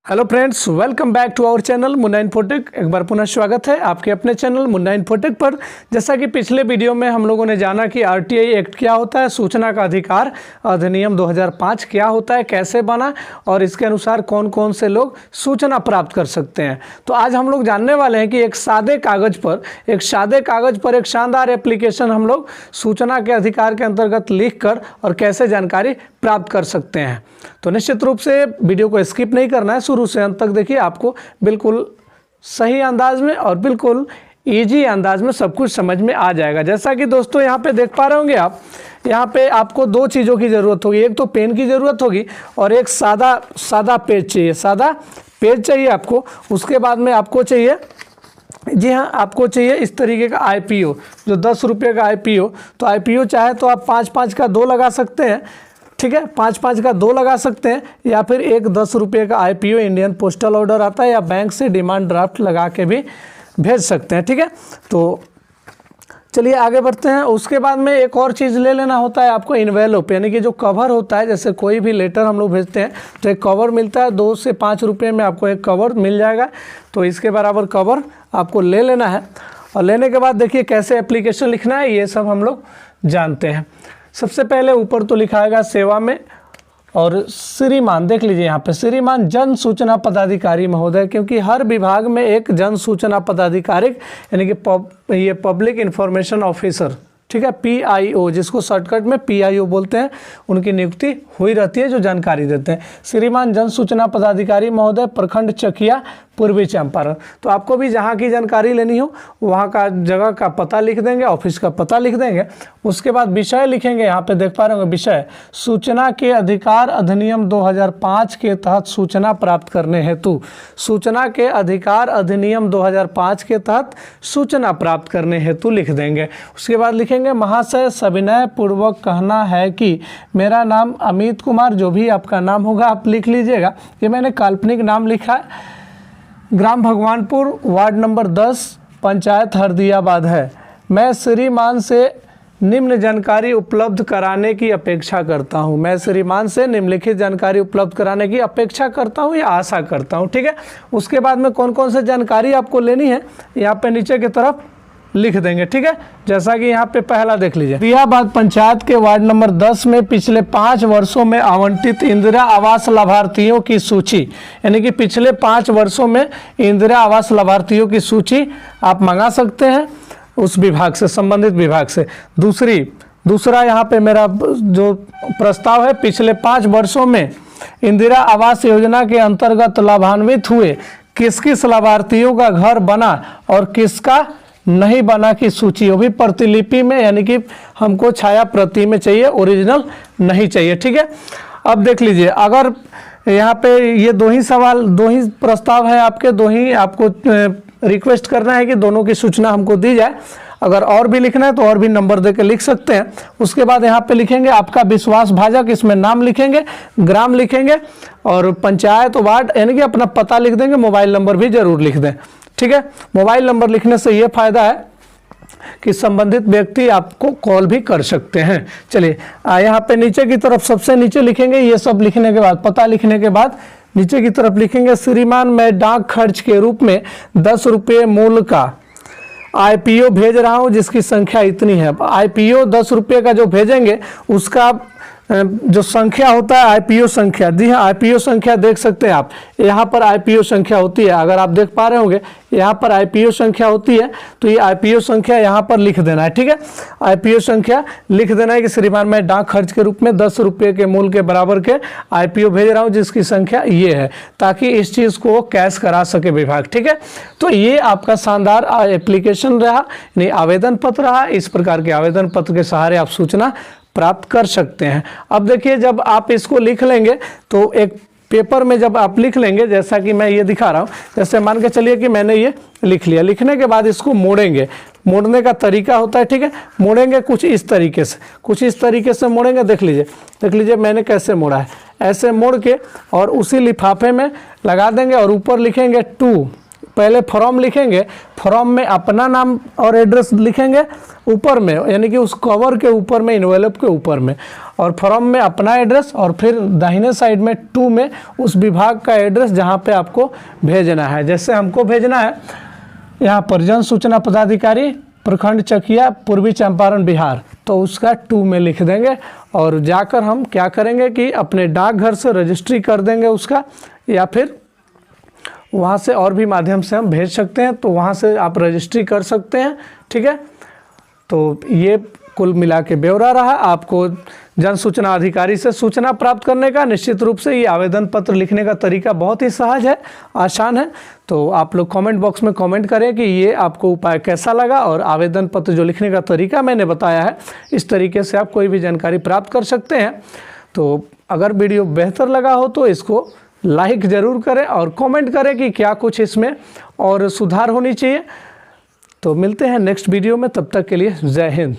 Hello friends, welcome back to our channel Munna Infotech. एक बार पुनः स्वागत है आपके अपने चैनल मुन्ना इन्फोटेक पर। जैसा कि पिछले वीडियो में हम लोगों ने जाना कि आरटीआई एक्ट क्या होता है, सूचना का अधिकार अधिनियम 2005 क्या होता है, कैसे बना और इसके अनुसार कौन कौन से लोग सूचना प्राप्त कर सकते हैं। तो आज हम लोग जानने वाले हैं कि एक सादे कागज़ पर एक शानदार एप्लीकेशन हम लोग सूचना के अधिकार के अंतर्गत लिख कर और कैसे जानकारी प्राप्त कर सकते हैं। तो निश्चित रूप से वीडियो को स्किप नहीं करना है, शुरू से अंत तक देखिए, आपको बिल्कुल सही अंदाज में और बिल्कुल इजी अंदाज में सब कुछ समझ में आ जाएगा। जैसा कि दोस्तों यहाँ पे देख पा रहे होंगे आप, यहाँ पे आपको दो चीज़ों की ज़रूरत होगी। एक तो पेन की ज़रूरत होगी और एक सादा पेज चाहिए, सादा पेज चाहिए आपको। उसके बाद में आपको चाहिए, जी हाँ, आपको चाहिए इस तरीके का IPO, जो 10 रुपये का IPO। तो IPO चाहे तो आप 5-5 का 2 लगा सकते हैं, ठीक है, 5-5 का 2 लगा सकते हैं, या फिर एक 10 रुपये का IPO इंडियन पोस्टल ऑर्डर आता है, या बैंक से डिमांड ड्राफ्ट लगा के भी भेज सकते हैं, ठीक है। तो चलिए आगे बढ़ते हैं। उसके बाद में एक और चीज़ ले लेना होता है आपको, इन्वेलप, यानी कि जो कवर होता है। जैसे कोई भी लेटर हम लोग भेजते हैं तो एक कवर मिलता है, 2 से 5 रुपये में आपको एक कवर मिल जाएगा। तो इसके बराबर कवर आपको ले लेना है। और लेने के बाद देखिए कैसे एप्लीकेशन लिखना है, ये सब हम लोग जानते हैं। सबसे पहले ऊपर तो लिखा आएगा सेवा में, और श्रीमान देख लीजिए यहाँ पे, श्रीमान जन सूचना पदाधिकारी महोदय, क्योंकि हर विभाग में एक जन सूचना पदाधिकारी यानी कि ये पब्लिक इंफॉर्मेशन ऑफिसर, ठीक है, PIO, जिसको शॉर्टकट में PIO बोलते हैं, उनकी नियुक्ति हुई रहती है, जो जानकारी देते हैं। श्रीमान जन सूचना पदाधिकारी महोदय, प्रखंड चकिया, पूर्वी चंपारण। तो आपको भी जहाँ की जानकारी लेनी हो वहाँ का जगह का पता लिख देंगे, ऑफिस का पता लिख देंगे। उसके बाद विषय लिखेंगे, यहाँ पे देख पा रहे होंगे विषय, सूचना के अधिकार अधिनियम 2005 के तहत सूचना प्राप्त करने हेतु, सूचना के अधिकार अधिनियम 2005 के तहत सूचना प्राप्त करने हेतु लिख देंगे। उसके बाद लिखेंगे, महाशय सविनय पूर्वक कहना है कि मेरा नाम अमित कुमार, जो भी आपका नाम होगा आप लिख लीजिएगा। ये मैंने काल्पनिक नाम लिखा है, ग्राम भगवानपुर, वार्ड नंबर 10, पंचायत हरदियाबाद है। मैं श्रीमान से निम्न जानकारी उपलब्ध कराने की अपेक्षा करता हूँ। मैं श्रीमान से निम्नलिखित जानकारी उपलब्ध कराने की अपेक्षा करता हूँ या आशा करता हूँ, ठीक है। उसके बाद में कौन कौन सी जानकारी आपको लेनी है यहाँ पे नीचे की तरफ लिख देंगे, ठीक है। जैसा कि यहाँ पे पहला देख लीजिए, हरदियाबाद पंचायत के वार्ड नंबर 10 में पिछले 5 वर्षों में आवंटित इंदिरा आवास लाभार्थियों की सूची, यानी कि पिछले 5 वर्षों में इंदिरा आवास लाभार्थियों की सूची आप मंगा सकते हैं उस विभाग से, संबंधित विभाग से। दूसरा यहाँ पे मेरा जो प्रस्ताव है, पिछले 5 वर्षों में इंदिरा आवास योजना के अंतर्गत लाभान्वित हुए किस किस लाभार्थियों का घर बना और किसका नहीं बना की सूची, वो भी प्रतिलिपि में, यानी कि हमको छाया प्रति में चाहिए, ओरिजिनल नहीं चाहिए, ठीक है। अब देख लीजिए, अगर यहाँ पे ये 2 ही प्रस्ताव है आपके, 2 ही आपको रिक्वेस्ट करना है कि दोनों की सूचना हमको दी जाए। अगर और भी लिखना है तो और भी नंबर दे के लिख सकते हैं। उसके बाद यहाँ पे लिखेंगे आपका विश्वास भाजक, इसमें नाम लिखेंगे, ग्राम लिखेंगे और पंचायत, वार्ड, यानी कि अपना पता लिख देंगे, मोबाइल नंबर भी जरूर लिख दें, ठीक है। मोबाइल नंबर लिखने से ये फायदा है कि संबंधित व्यक्ति आपको कॉल भी कर सकते हैं। चलिए यहाँ पे नीचे की तरफ सबसे नीचे लिखेंगे, ये सब लिखने के बाद, पता लिखने के बाद नीचे की तरफ लिखेंगे, श्रीमान मैं डाक खर्च के रूप में 10 रुपये मूल्य का IPO भेज रहा हूँ, जिसकी संख्या इतनी है। IPO 10 रुपये का जो भेजेंगे उसका जो संख्या होता है IPO संख्या, जी हाँ, IPO संख्या देख सकते हैं आप, यहाँ पर IPO संख्या होती है। अगर आप देख पा रहे होंगे यहाँ पर IPO संख्या होती है, तो ये IPO संख्या यहाँ पर लिख देना है, ठीक है। IPO संख्या लिख देना है कि श्रीमान मैं डाक खर्च के रूप में 10 रुपये के मूल्य के बराबर के IPO भेज रहा हूँ, जिसकी संख्या ये है, ताकि इस चीज़ को कैश करा सके विभाग, ठीक है। तो ये आपका शानदार एप्लीकेशन रहा, यानी आवेदन पत्र रहा। इस प्रकार के आवेदन पत्र के सहारे आप सूचना प्राप्त कर सकते हैं। अब देखिए, जब आप इसको लिख लेंगे तो एक पेपर में जब आप लिख लेंगे, जैसा कि मैं ये दिखा रहा हूँ, जैसे मान के चलिए कि मैंने ये लिख लिया, लिखने के बाद इसको मोड़ेंगे। मोड़ने का तरीका होता है, ठीक है, मोड़ेंगे कुछ इस तरीके से मोड़ेंगे। देख लीजिए मैंने कैसे मोड़ा है, ऐसे मोड़ के और उसी लिफाफे में लगा देंगे और ऊपर लिखेंगे 2, पहले फॉर्म लिखेंगे, फॉर्म में अपना नाम और एड्रेस लिखेंगे ऊपर में, यानी कि उस कवर के ऊपर में, इन्वेलप के ऊपर में, और फ्रॉम में अपना एड्रेस और फिर दाहिने साइड में टू में उस विभाग का एड्रेस जहाँ पे आपको भेजना है। जैसे हमको भेजना है यहाँ पर जन सूचना पदाधिकारी प्रखंड चकिया पूर्वी चंपारण बिहार, तो उसका टू में लिख देंगे और जाकर हम क्या करेंगे कि अपने डाकघर से रजिस्ट्री कर देंगे उसका, या फिर वहाँ से और भी माध्यम से हम भेज सकते हैं, तो वहाँ से आप रजिस्ट्री कर सकते हैं। ठीक है, तो ये कुल मिला के ब्यौरा रहा आपको जन सूचना अधिकारी से सूचना प्राप्त करने का। निश्चित रूप से ये आवेदन पत्र लिखने का तरीका बहुत ही सहज है, आसान है। तो आप लोग कमेंट बॉक्स में कमेंट करें कि ये आपको उपाय कैसा लगा, और आवेदन पत्र जो लिखने का तरीका मैंने बताया है इस तरीके से आप कोई भी जानकारी प्राप्त कर सकते हैं। तो अगर वीडियो बेहतर लगा हो तो इसको लाइक ज़रूर करें और कमेंट करें कि क्या कुछ इसमें और सुधार होनी चाहिए। तो मिलते हैं नेक्स्ट वीडियो में, तब तक के लिए जय हिंद।